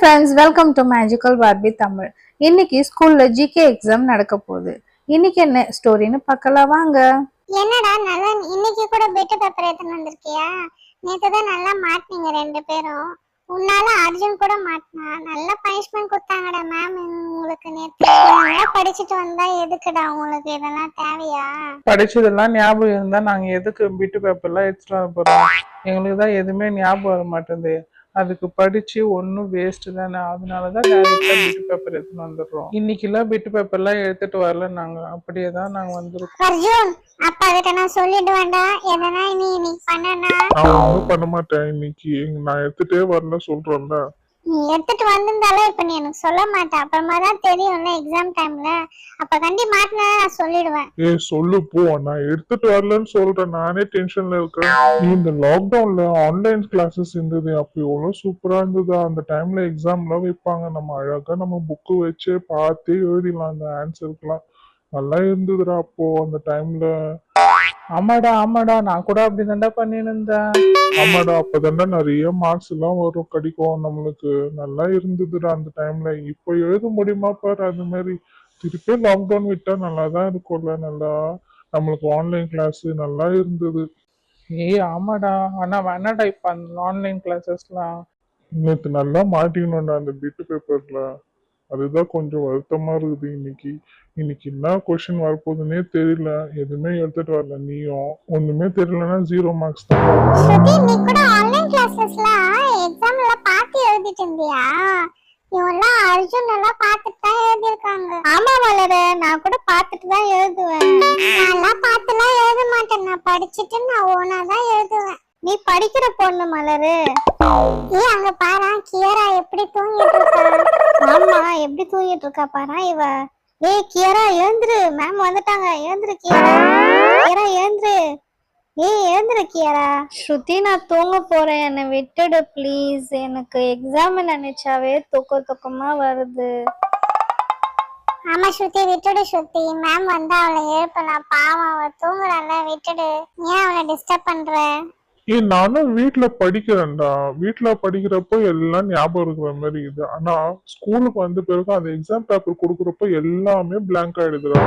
Friends, welcome to magical Barbie Tamil. இன்னைக்கு ஸ்கூல்ல GK exam நடக்க போகுது. இன்னைக்கு என்ன ஸ்டோரின்னு பார்க்கலாம் வாங்க. என்னடா நல்லா இன்னைக்கு கூட பெட் பேப்பர் எடுத்துட்டு வந்திருக்கியா? நேத்து தான் நல்லா மாட்டினீங்க ரெண்டு பேரும். உன்னால அர்ஜுன் கூட மாட்டினா. நல்ல பனிஷ்மெண்ட் கொடுத்தாங்கடா மேம் உங்களுக்கு. நேத்து நல்லா படிச்சுட்டு வந்தா எதுக்குடா உங்களுக்கு இதெல்லாம் தேவையா? படிச்சதெல்லாம் ஞாபகம் இருந்தா நாங்க எதுக்கு பிட்டு பேப்பர்லாம் எடுத்துட்டு வர போறோம்? எங்களுக்கு தான் எதுவுமே ஞாபகம் வர மாட்டேங்குது. அதுக்கு படிச்சு ஒன்னும் வேஸ்ட் தானே. அதனாலதான் டைரக்டா பிட்டு பேப்பர் எடுத்துட்டு வந்துடுறோம். இன்னைக்கெல்லாம் பிட்டு பேப்பர்லாம் எடுத்துட்டு வரல, நாங்க அப்படியே தான் நாங்க வந்துருக்கோம். அர்ஜுன், அப்பா கிட்ட நான் சொல்லிட்டு வேண்டா எதனா இன்னைக்கு பண்ணனா? நான் ஒன்றும் பண்ண மாட்டேன். இன்னைக்கு நான் எடுத்துட்டே வரல சொல்றேன்ல. நீ எடுத்துட்டு வந்திருந்தாலும் இப்ப நீ எனக்கு சொல்ல மாட்டேன். அப்புறமா தான் தெரியும்ல எக்ஸாம் டைம்ல. அப்ப கண்டி மாட்டினா நான் சொல்லிடுவேன். சொல்லு போ. நான் எடுத்துட்டு வரலன்னு சொல்றேன். நானே டென்ஷன்ல இருக்கேன். நீ இந்த லாக்டவுன்ல ஆன்லைன் கிளாஸஸ் இருந்தது. அப்போ எவ்வளவு சூப்பரா இருந்தது. அந்த டைம்ல எக்ஸாம்லாம் வைப்பாங்க. நம்ம அழகா நம்ம புக்கு வச்சு பார்த்து எழுதிடலாம். அந்த ஆன்சருக்குலாம் நல்லா இருந்ததுடா அப்போ அந்த டைம்ல. ஆமாடா நான் கூட அப்படிதான்டா பண்ணிட்டு இருந்தேன். ஆமாடா, அப்பதான்டா நிறைய மார்க்ஸ் எல்லாம் வரும் கிடைக்கும் நம்மளுக்கு. நல்லா இருந்ததுடா அந்த டைம்ல. இப்போ எழுத முடியுமா பாரு. அது மாதிரி திருப்பி லாக்டவுன் விட்டா நல்லா தான் இருக்கும்ல. நல்லா நம்மளுக்கு ஆன்லைன் கிளாஸ் நல்லா இருந்தது. ஆமாடா, ஆனா வேணாடா இப்ப அந்த ஆன்லைன் கிளாஸஸ்லாம். நேற்று நல்லா மாட்டிக்கணும்டா அந்த பிட்டு பேப்பர்ல. அதுதான் கொஞ்சம் வருத்தமா இருக்குது. இன்னைக்கு என்ன கொஸ்டின் வரப்போகுதுன்னே தெரியல. எதுவுமே எடுத்துட்டு வரல. நீயும் ஒண்ணுமே தெரியலன்னா 0 மார்க்ஸ் தான். ஸ்ருதி, நீ கூட ஆன்லைன் கிளாஸஸ்லாம் எக்ஸாம்ல பார்த்து எழுதிட்டு இருந்தியா? இவெல்லாம் அர்ஜுன் எல்லாம் பார்த்துட்டு தான் எழுதிருக்காங்க. ஆமா மலர, நான் கூட பார்த்துட்டு தான் எழுதுவேன். நான்லாம் பார்த்துலாம் எழுத மாட்டேன். நான் படிச்சுட்டு நான் ஓனா தான் எழுதுவேன். நீ படிக்கிற பொண்ணு மலரு. அங்க பாரு கியரா எப்படி தூங்கிட்டு இருக்கா. ஆமா, எப்படி தூங்கிட்டு இருக்கா பாரு இவ. கியரா எழுந்துரு, மேம் வந்துட்டாங்க. எழுந்துரு கியரா, கியரா எழுந்துரு. எழுந்துரு கியரா. ஸ்ருதி, நான் தூங்க போறேன், என்னை விட்டுடு ப்ளீஸ். எனக்கு எக்ஸாம் நினைச்சாவே தூக்கமா வருது. ஆமா ஸ்ருதி, விட்டுடு ஸ்ருதி. மேம் வந்தா அவளை எழுப்பலாம். பாவம், அவ தூங்குறால, விட்டுடு. ஏன் அவளை டிஸ்டர்ப் பண்ற? நானும் வீட்டுல படிக்கிறேன்டா. வீட்டுல படிக்கிறப்போ எல்லாம் ஞாபகம் இருக்கிற மாதிரி இது. ஆனா ஸ்கூலுக்கு வந்த பிறகு அந்த எக்ஸாம் பேப்பர் கொடுக்குறப்போ எல்லாமே பிளாங்க் ஆயிடுதுடா.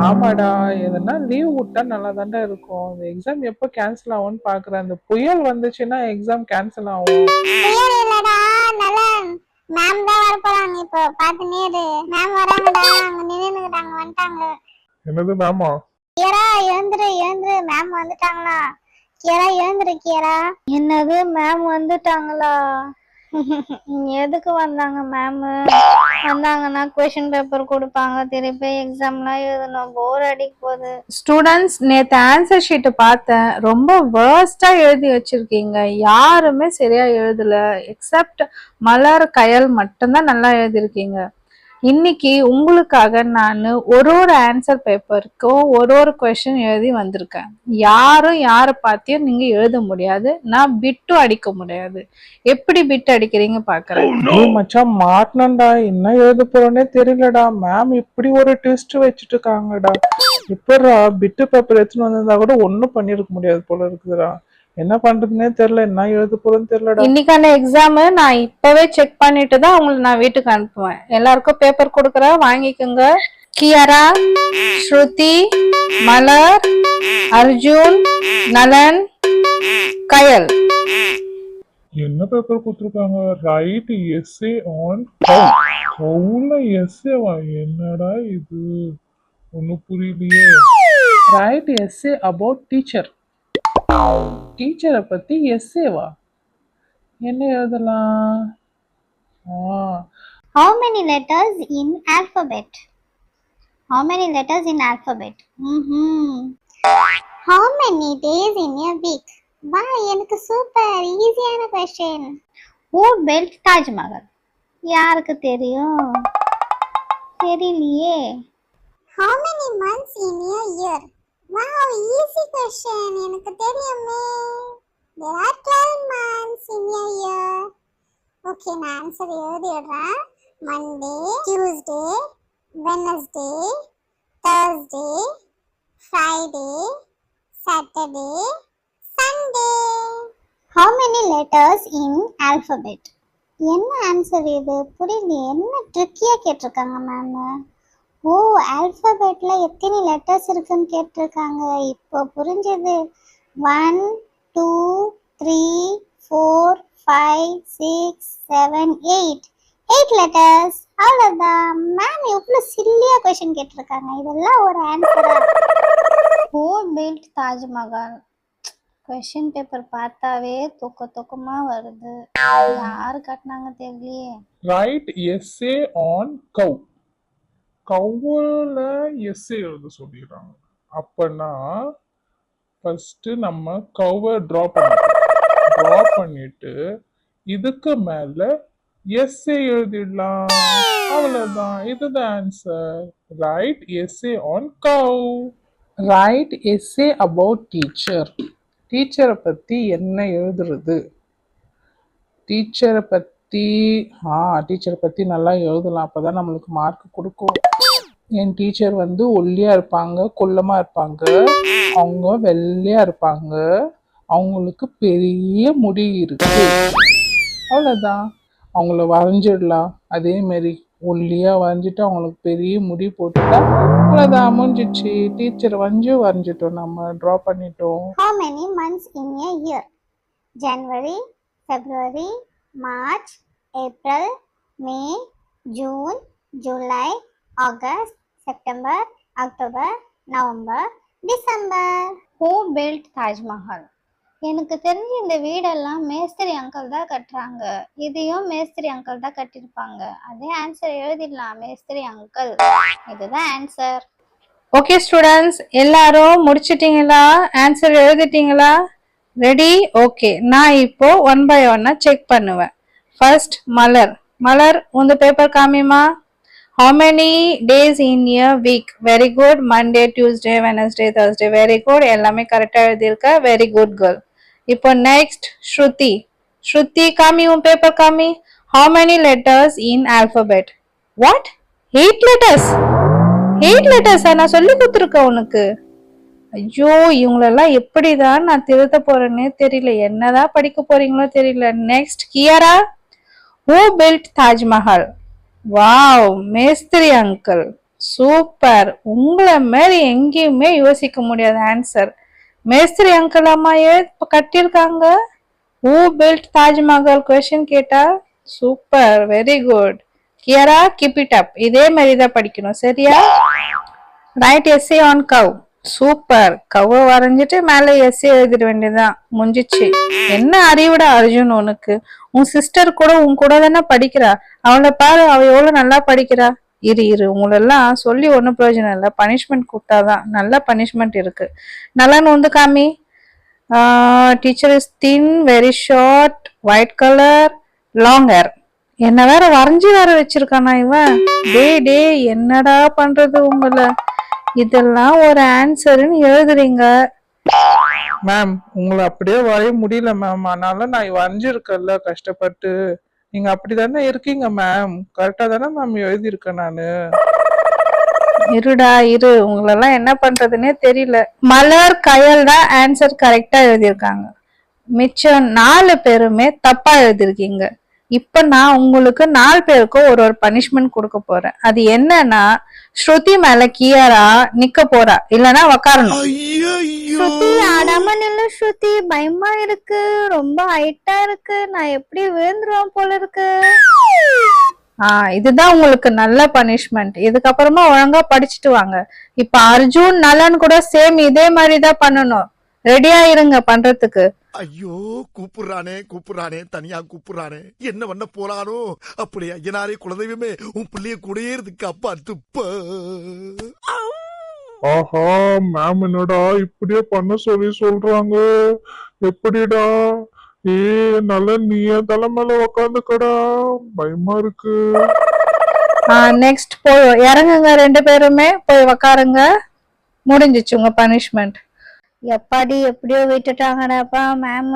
ஆமாடா, எதனா லீவ் விட்டா நல்லா தாண்டா இருக்கும். இந்த எக்ஸாம் எப்ப கேன்சல் ஆகும்னு பாக்குறேன். அந்த புயல் வந்துச்சுன்னா எக்ஸாம் கேன்சல் ஆகும். புயல் இல்லடா, நலன். மேம் தான் வர போறாங்க. இப்போ பாத்து நேரு. மேம் வராங்கடா, அங்க நின்னுட்டாங்க, வந்துட்டாங்க. என்னது மேமா? கியரா எழுந்துரு, எழுந்துரு, மேம் வந்துட்டாங்களா? கியரா எழுந்துரு கியரா. என்னது, மேம் வந்துட்டாங்களா? எதுக்கு வந்தாங்க மேம்? வந்தாங்கன்னா கொஸ்டின் பேப்பர் கொடுப்பாங்க, திருப்பி எக்ஸாம்லாம் எழுதணும். போர் அடிக்க போகுது. ஸ்டூடெண்ட்ஸ், நேற்று ஆன்சர் ஷீட் பார்த்தேன். ரொம்ப வேர்ஸ்டா எழுதி வச்சிருக்கீங்க. யாருமே சரியா எழுதல, எக்ஸப்ட் மலர், கயல் மட்டும்தான் நல்லா எழுதிருக்கீங்க. இன்னைக்கு உங்களுக்காக நான் ஒரு ஆன்சர் பேப்பருக்கும் ஒரு கொஸ்டின் எழுதி வந்திருக்கேன். யாரும் யாரை பார்த்தியும் நீங்க எழுத முடியாது. நான் பிட்டு அடிக்க முடியாது. எப்படி பிட்டு அடிக்கிறீங்க பாக்குறேன். மச்சான் மாட்டினண்டா, என்ன எழுத போறோன்னே தெரியலடா. மேம் இப்படி ஒரு டெஸ்ட் வச்சுட்டு இருக்காங்கடா. இப்படா பிட்டு பேப்பர் எடுத்துன்னு வந்திருந்தா கூட ஒன்னும் பண்ணிருக்க முடியாது போல இருக்குதுடா. என்ன பண்றதுன்னே தெரியல, என்ன எழுத போறோன்னு தெரியலடா. இன்னைக்கான எக்ஸாம் நான் இப்பவே செக் பண்ணிட்டு தான் உங்களை நான் வீட்டுக்கு அனுப்புவேன். எல்லாருக்கும் பேப்பர் கொடுக்குறேன், வாங்கிக்கோங்க. கியரா, ஸ்ருதி, மலர், அர்ஜுன், நலன், கயல். என்ன பேப்பர் கொடுத்துருக்காங்க? ரைட் எஸ்ஏ ஆன் கவுல. எஸ்ஏவா? என்னடா இது, ஒன்னும் புரியலையே. Write essay about teacher. டீச்சரை பத்தி எஸ்ஏவா? என்ன எழுதலாம்? How many letters in alphabet? How many letters in alphabet? How many days in a week? வா, எனக்கு சூப்பர் ஈஸியான question. Who built Taj Mahal? யாருக்கு தெரியும்? தெரியலையே. How many months in a year? Wow, easy question. எனக்கு தெரியுமே. There are 12 months in a year. Okay, நான் answer எழுதிடுறேன். Monday, Tuesday, Wednesday, Thursday, Friday, Saturday, Sunday. How many letters in alphabet? என்ன answer இது புரியல, என்ன ட்ரிக்கியா கேட்டிருக்காங்க மேம். ஓ, ஆல்பபெட்ல எத்தனை letters இருக்குன்னு கேட்டிருக்காங்க. இப்போ புரிஞ்சது. 1 2 3 4 5 6 7 8 8 லெட்டர்ஸ். அவ்வளவுதான் மேம். எவ்வளவு சில்லியா கொஸ்டின் கேட்டிருக்காங்க. இதெல்லாம் ஒரு ஆன்சரா? Who built Taj Mahal? Question paper பார்த்தாவே தூக்கமா வருது. யாரு கட்டினாங்க தெரியலையே. Write essay on cow. கவ்வுல எஸ்ஏ எழுத சொல்லிடுறாங்க. அப்பனா ஃபர்ஸ்ட் நம்ம கவ்வை ட்ரா பண்ணிட்டு இதுக்கு மேல எஸ்ஏ எழுதிடலாம். அவ்வளவுதான். இதுதான் answer. Write essay on cow. Write essay about teacher. டீச்சரை பத்தி என்ன எழுதுறது? டீச்சரை பத்தி நல்லா எழுதலாம். அப்பதான் நம்மளுக்கு மார்க் கொடுக்கும். என் டீச்சர் வந்து ஒல்லியா இருப்பாங்க, குள்ளமா இருப்பாங்க, அவங்க வெள்ளையா இருப்பாங்க, அவங்களுக்கு பெரிய முடி இருக்கு. அவ்வளவுதான். அவங்கள வரைஞ்சிடலாம். அதே மாதிரி ஒல்லியா வரைஞ்சிட்டு அவங்களுக்கு பெரிய முடி போட்டுட்டா அவ்வளவுதான், முடிஞ்சிடுச்சு. டீச்சர் வரைஞ்சிட்டோம், நம்ம ட்ரா பண்ணிட்டோம். How many months in a year? January, February, March, April, May, June, July, August, September, October, November, December. Who built Taj Mahal? எனக்கு தெரிஞ்சு இந்த வீடெல்லாம் மேஸ்திரி அங்கிள் தான் கட்டுறாங்க. இதையும் மேஸ்திரி அங்கிள் தான் கட்டியிருப்பாங்க. அதே ஆன்சர் எழுதிடலாம், மேஸ்திரி அங்கிள். இதுதான் ஆன்சர். ஓகே ஸ்டூடெண்ட்ஸ், எல்லாரும் முடிச்சிட்டீங்களா? ஆன்சர் எழுதிட்டீங்களா? ரெடி? ஓகே, நான் இப்போ 1 by 1 செக் பண்ணுவேன். ஃபர்ஸ்ட் மலர். மலர், உங்க paper காமிமா. How many days in a week? Very good. Monday, Tuesday, Wednesday, Thursday. Very good. எல்லாமே கரெக்டா எழுதிருக்க. Very good girl. இப்போ நெக்ஸ்ட் ஸ்ருதி. ஸ்ருதி, காமி உன் பேப்பர் காமி. How many letters in alphabet? What? 8 letters. 8 letters நான் சொல்லி கொடுத்துருக்கேன் உனக்கு. ஐயோ, இவங்களெல்லாம் எப்படிதான் நான் திருத்த போறேன்னே தெரியல. என்னதான் படிக்க போறீங்களோ தெரியல. Next Kiara. Who built Taj Mahal? Wow, மேஸ்திரி அங்கிள். சூப்பர். உங்களை மாதிரி எங்கேயுமே யோசிக்க முடியாத ஆன்சர். மேஸ்திரி அங்கிள் அம்மா கட்டியிருக்காங்க. ஹூ பில்ட் தாஜ்மஹால் கொஸ்டின் கேட்டா super, very good. Kiara, keep it up. இதே மாதிரி தான் படிக்கணும், சரியா? Write essay on cow. Super. கவ்வை வரைஞ்சிட்டு மேல எஸ்ஏ எழுதிட வேண்டியதுதான், முடிஞ்சிச்சு. என்ன அறிவுடா அர்ஜுன் உனக்கு. உன் சிஸ்டர் கூட உன் கூட தானே படிக்கிறா. அவளை பாரு, அவ எவ்வளவு நல்லா படிக்கிறா. இரு உங்களெல்லாம் சொல்லி ஒன்னும் பிரயோஜனம் இல்லை. பனிஷ்மெண்ட் கொடுத்தாதான். நல்ல பனிஷ்மெண்ட் இருக்கு. நல்லான்னு வந்து காமி. Teacher is thin, very short, white colour, long hair. என்ன வேற வரைஞ்சி வேற வச்சிருக்கானா இவன். டே என்னடா பண்றது உங்களை. இதெல்லாம் ஒரு ஆன்சர்னு எழுதுறீங்க. மேம், உங்களை அப்படியே வரைய முடியல மேம். அதனால நான் வரைஞ்சிருக்கேன்ல கஷ்டப்பட்டு. நீங்க அப்படிதானே இருக்கீங்க மேம். கரெக்டா தானே மேம் எழுதியிருக்கேன் நானு. இருடா இரு, உங்களெல்லாம் என்ன பண்றதுன்னே தெரியல. மலர், கயல் தான் ஆன்சர் கரெக்டா எழுதியிருக்காங்க. மிச்சம் 4 பேருமே தப்பா எழுதிருக்கீங்க. இப்ப நான் உங்களுக்கு 4 பேருக்கும் ஒரு பனிஷ்மெண்ட் கொடுக்க போறேன். அது என்னன்னா, ஸ்ருதி மேல கியாரா நிக்க போறா, இல்லனா உக்காரணும். ஸ்ருதி, ஆடாம நில்லு ஸ்ருதி. பயமா இருக்கு, ரொம்ப ஹைட்டா இருக்கு. நான் எப்படி விழுந்துருவேன் போல இருக்கு. இதுதான் உங்களுக்கு நல்ல பனிஷ்மெண்ட். இதுக்கப்புறமா ஒழுங்கா படிச்சுட்டு வாங்க. இப்ப அர்ஜுன், நலன் கூட சேம் இதே மாதிரிதான் பண்ணணும். ரெடியா இருங்க பண்றதுக்கு. ஐயோ, கூப்பிடுறானே தனியா கூப்பிடுறானே. என்ன பண்ண போறானோ. அப்படி ஐயனாரே குலதெய்வமே, உன் பிள்ளைய கூடயே இருக்கு அப்பா துப்ப. ஆஹா, மேம் என்னடா இப்படியே பண்ண சொல்றாங்க. எப்படிடா? நல்ல நீய தலை மேல உக்காந்துக்கடா, பயமா இருக்கு. நெக்ஸ்ட் போய் இறங்குங்க, 2 பேருமே போய் உக்காருங்க. முடிஞ்சிச்சு உங்க பனிஷ்மெண்ட். எப்பாடி எப்படியோ விட்டுட்டாங்கடாப்பா மேம்.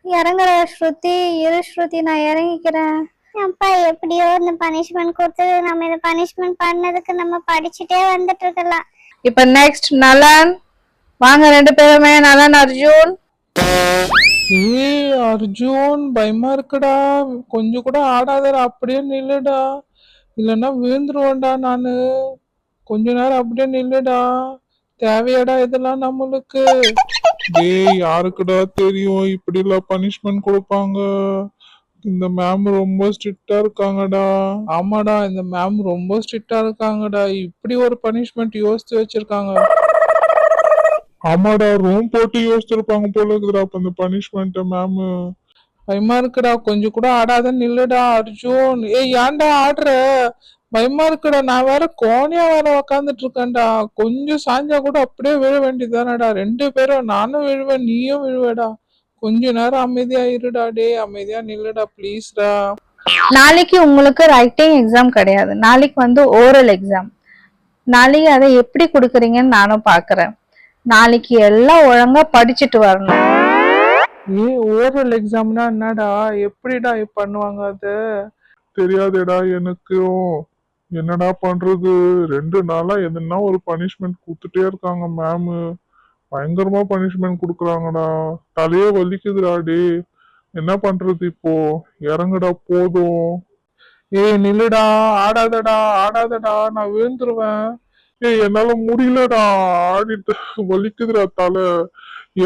இறங்குற ஸ்ருதி. இரு ஸ்ருதி, நான் இறங்கிக்கிறேன். அப்பா, எப்படியோ இந்த பனிஷ்மெண்ட் கொடுத்து நம்ம இந்த பனிஷ்மெண்ட் பண்ணதுக்கு நம்ம படிச்சுட்டே வந்துட்டு இருக்கலாம். இப்ப நெக்ஸ்ட் நலன். வாங்க 2 பேருமே. நலன், அர்ஜுன். ஏய் அர்ஜுன், பயமா இருக்குடா. கொஞ்சம் கூட ஆடாதடா, அப்படியே நில்லுடா. இல்லைன்னா விழுந்துருவேன்டா நானு. கொஞ்ச நேரம் அப்படியே நில்லுடா. தேவையாடா இதெல்லாம் நம்மளுக்கு? டேய் யாருக்குடா தெரியும் இப்படி எல்லாம் பனிஷ்மெண்ட் கொடுப்பாங்க. இந்த மேம் ரொம்ப ஸ்ட்ரிக்டா இருக்காங்கடா. ஆமாடா, இந்த மேம் ரொம்ப ஸ்ட்ரிக்டா இருக்காங்கடா. இப்படி ஒரு பனிஷ்மெண்ட் யோசிச்சு வச்சிருக்காங்க. ஆமாடா ரூம் போட்டு யோசிச்சிருப்பாங்க போல இருக்குதுடா அப்ப இந்த பனிஷ்மெண்ட் மேம். பயமா இருக்குடா. கொஞ்சம் கூட ஆடாத நில்லுடா அர்ஜுன். ஏய் ஏன்டா ஆடுற? பயமா இருக்குடா. நான் வேற கோணியா வேற உக்காந்துட்டு இருக்கேன்டா. கொஞ்சம் சாஞ்சா கூட அப்படியே விழ வேண்டியதானடா. 2 பேரும், நானும் விழுவேன் நீயும் விழுவேடா. கொஞ்ச நேரம் அமைதியா இருடா. டேய் அமைதியா நில்லுடா ப்ளீஸ்டா. நாளைக்கு உங்களுக்கு ரைட்டிங் எக்ஸாம் கிடையாது. நாளைக்கு வந்து ஓரல் எக்ஸாம். நாளைக்கு அதை எப்படி கொடுக்குறீங்கன்னு நானும் பாக்குறேன். நாளைக்கு எல்லாம் ஒழுங்கா படிச்சுட்டு வரணும். ஓரல் எக்ஸாம்னா என்னடா? எப்படிடா பண்ணுவாங்க அது? தெரியாதேடா எனக்கும். என்னடா பண்றது? 2 நாளா எதுனா ஒரு பனிஷ்மெண்ட் கொடுத்துட்டே இருக்காங்க மேம். பயங்கரமா பனிஷ்மெண்ட் கொடுக்குறாங்கடா. தலையே வலிக்குதுடா டே. என்ன பண்றது இப்போ? இறங்குடா போதும். ஏய் நில்லுடா. ஆடாதடா ஆடாதடா, நான் விழுந்துருவேன். ஏய் என்னால முடியலடா. ஆடிட்டு வலிக்குதுடா தலை.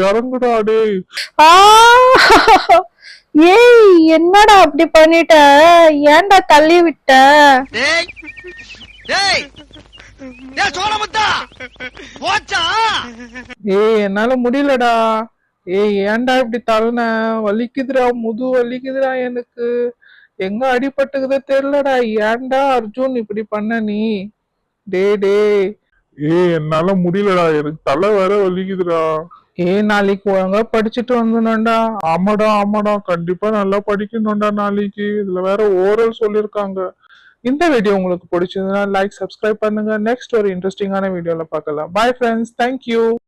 இறங்குடா டேய். ஆ! ஏய் என்னடா அப்படி பண்ணிட்ட? ஏன்டா தள்ளி விட்ட? டேய் டேய் டேய் சோழமுத்தா போச்சா? ஏய் என்னால முடியலடா. ஏய் ஏன்டா இப்படி தள்ளுன? வலிக்குதுடா, முது வலிக்குதுடா எனக்கு. எங்க அடிபட்டுக்குதோ தெரியலடா. ஏன்டா அர்ஜுன் இப்படி பண்ண நீ? டேய். ஏய் என்னால முடியலடா. எனக்கு தலை வேற வலிக்குதுடா. ஏய் நாளைக்கு ஒழுங்கா படிச்சுட்டு வந்துடணும்டா. ஆமாடா கண்டிப்பா நல்லா படிக்கணும்டா நாளைக்கு. இதுல வேற ஓரல் சொல்லிருக்காங்க. இந்த வீடியோ உங்களுக்கு பிடிச்சதுன்னா லைக், சப்ஸ்கிரைப் பண்ணுங்க. நெக்ஸ்ட் ஒரு இன்ட்ரெஸ்டிங்கான வீடியோல பார்க்கலாம். Bye friends, thank you.